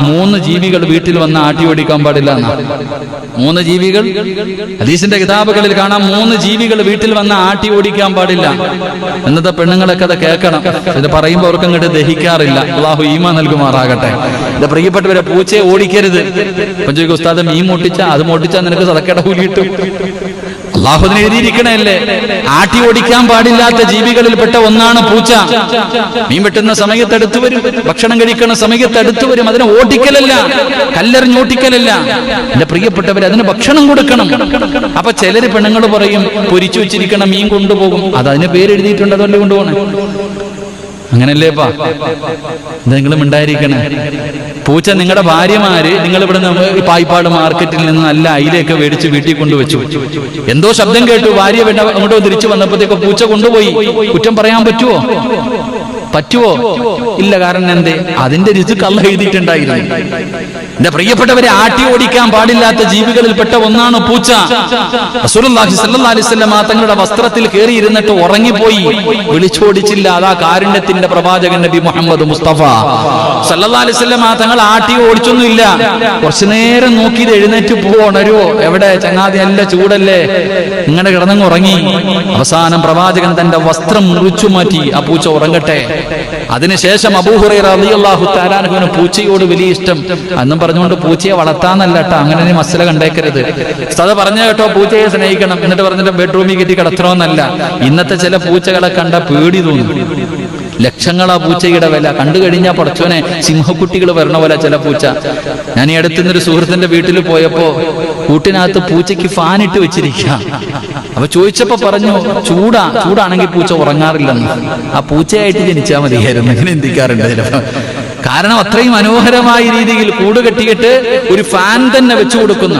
3 ജീവികൾ വീട്ടിൽ വന്ന് ആട്ടി ഓടിക്കാൻ പാടില്ല എന്നാ. 3 ജീവികൾ ഹദീസിന്റെ കിതാബുകളിൽ കാണാം. 3 ജീവികൾ വീട്ടിൽ വന്ന് ആട്ടി ഓടിക്കാൻ പാടില്ല. എന്നത്തെ പെണ്ണുങ്ങളൊക്കെ അത് കേൾക്കണം. ഇത് പറയുമ്പോൾ അവർക്ക് അങ്ങോട്ട് ദഹിക്കാറില്ല. അള്ളാഹു ഈമാൻ നൽകുമാറാകട്ടെ. ഇത് പ്രിയപ്പെട്ടവരെ, പൂച്ചയെ ഓടിക്കരുത്. അപ്പൊ ചോദിക്കും, ഉസ്താദ് മീൻ മോട്ടിച്ചാ അത് മോട്ടിച്ചാൽ നിനക്ക് സദക്കയുടെ കൂലി കിട്ടും. അള്ളാഹുവിന് എഴുതിയിരിക്കണല്ലേ. ആട്ടി ഓടിക്കാൻ പാടില്ലാത്ത ജീവികളിൽപ്പെട്ട ഒന്നാണ് പൂച്ച. മീൻ വെട്ടുന്ന സമയത്ത് വരും, ഭക്ഷണം കഴിക്കുന്ന സമയത്ത് വരും. അതിനെ ഓടിക്കലല്ല, കല്ലെറിഞ്ഞോട്ടിക്കലല്ല. എന്റെ പ്രിയപ്പെട്ടവർ, അതിന് ഭക്ഷണം കൊടുക്കണം. അപ്പൊ ചിലര് പെണ്ണുങ്ങൾ പറയും പൊരിച്ചു വെച്ചിരിക്കണം മീൻ കൊണ്ടുപോകും. അതിന് പേരെഴുതിയിട്ടുണ്ട്, അതല്ലേ കൊണ്ടുപോകണേ. അങ്ങനല്ലേപ്പാ, എന്തെങ്കിലും ഉണ്ടായിരിക്കണേ. പൂച്ച നിങ്ങളുടെ ഭാര്യമാര് നിങ്ങൾ ഇവിടെ പായിപ്പാട് മാർക്കറ്റിൽ നിന്ന് നല്ല അയിലയൊക്കെ മേടിച്ച് വീട്ടിൽ കൊണ്ടുവച്ചു. എന്തോ ശബ്ദം കേട്ടു, ഭാര്യ അങ്ങോട്ടോ തിരിച്ചു വന്നപ്പോഴത്തേക്ക് പൂച്ച കൊണ്ടുപോയി. കുറ്റം പറയാൻ പറ്റുമോ? ഇല്ല. കാരണം എന്തേ? അതിന്റെ റിസ്ക് അല്ലാഹ് എഴുതിയിട്ടുണ്ടായിരുന്നു. എന്റെ പ്രിയപ്പെട്ടവരെ, ആട്ടി ഓടിക്കാൻ പാടില്ലാത്ത ജീവികളിൽപ്പെട്ട ഒന്നാണ് പൂച്ച. റസൂലുള്ളാഹി സ്വല്ലല്ലാഹി അലൈഹി വസല്ലം തങ്ങളുടെ വസ്ത്രത്തിൽ കയറിയിരുന്നിട്ട് ഉറങ്ങിപ്പോയി, വിളിച്ചോടിച്ചില്ല. അതാ കാരുണ്യത്തിന്റെ പ്രവാചകൻ നബി മുഹമ്മദ് മുസ്തഫ സ്വല്ലല്ലാഹി അലൈഹി വസല്ലം തങ്ങൾ ആട്ടി ഓടിച്ചൊന്നുമില്ല. കുറച്ചു നേരം നോക്കിയത് എഴുന്നേറ്റ് പോണരുവോ, എവിടെ ചങ്ങാതി, നല്ല ചൂടല്ലേ, ഇങ്ങനെ കിടന്നങ്ങ് ഉറങ്ങി. അവസാനം പ്രവാചകൻ തന്റെ വസ്ത്രം മുറിച്ചു മാറ്റി, ആ പൂച്ച ഉറങ്ങട്ടെ. അതിനുശേഷം അബൂ ഹുറൈറ റളിയല്ലാഹു തആല അൻഹുവിന് പൂച്ചയോട് വലിയ ഇഷ്ടം. അന്നും പറഞ്ഞുകൊണ്ട് പൂച്ചയെ വളർത്താന്നല്ല കേട്ടോ, അങ്ങനെ മസല കണ്ടേക്കരുത്. ഉസ്താദ് പറഞ്ഞ കേട്ടോ, പൂച്ചയെ സ്നേഹിക്കണം എന്നിട്ട് പറഞ്ഞിട്ട് ബെഡ്റൂമിൽ കെട്ടി കിടത്തണമെന്നല്ല. ഇന്നത്തെ ചില പൂച്ചകളെ കണ്ട പേടി തോന്നും. ലക്ഷങ്ങളാ പൂച്ചയുടെ വില. കണ്ടു കഴിഞ്ഞാൽ പടച്ചോനെ സിംഹക്കുട്ടികൾ വരണ പോലെ ചില പൂച്ച. ഞാൻ ഈ അടുത്തുനിന്നൊരു സുഹൃത്തിന്റെ വീട്ടിൽ പോയപ്പോ കൂട്ടിനകത്ത് പൂച്ചയ്ക്ക് ഫാൻ ഇട്ട് വെച്ചിരിക്കുക. അപ്പൊ ചോദിച്ചപ്പോ പറഞ്ഞു ചൂടാണെങ്കിൽ പൂച്ച ഉറങ്ങാറില്ലെന്ന്. ആ പൂച്ചയായിട്ട് ജനിച്ചാൽ മതിയായിരുന്നു. ഇങ്ങനെ ചിന്തിക്കാറുണ്ട് ചിലപ്പോ. കാരണം അത്രയും മനോഹരമായ രീതിയിൽ കൂട് കെട്ടിയിട്ട് ഒരു ഫാൻ തന്നെ വെച്ചു കൊടുക്കുന്നു.